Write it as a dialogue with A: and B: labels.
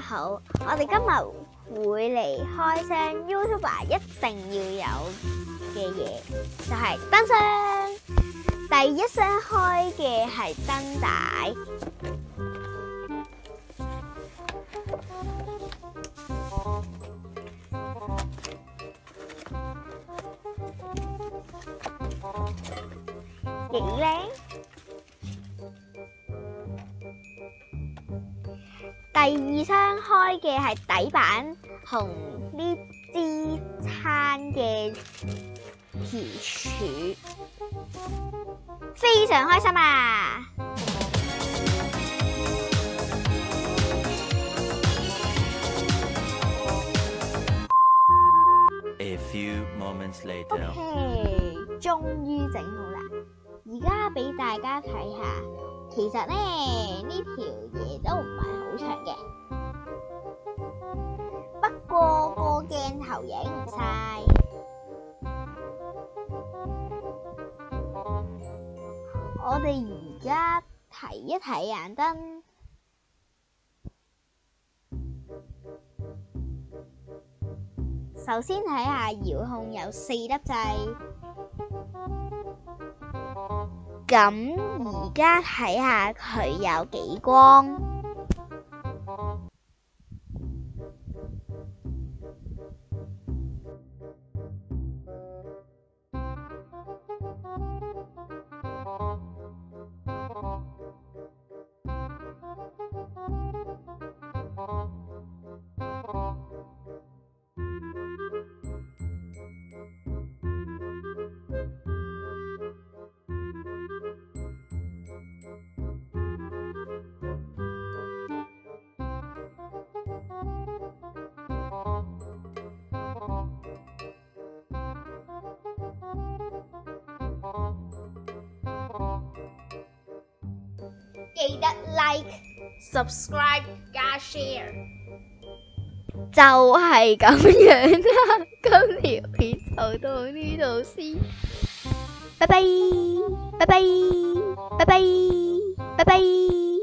A: 好，我哋今日會嚟開箱 YouTuber 一定要有嘅嘢，就係燈箱。第一箱開嘅係燈帶，幾靚。第二箱開嘅係底板同呢支撐嘅條柱，非常開心啊
B: ！A few moments later.
A: OK， 終於整好啦！而家俾大家睇下，其實呢條嘢都唔係好長嘅，不過個鏡頭影唔晒。我哋而家睇一睇眼燈，首先睇下遙控有4粒掣。咁而家睇下佢有幾光。記得 like、subscribe 加 share， 就係咁樣啦。今條片就到呢度先，拜拜，拜拜，拜拜，拜拜。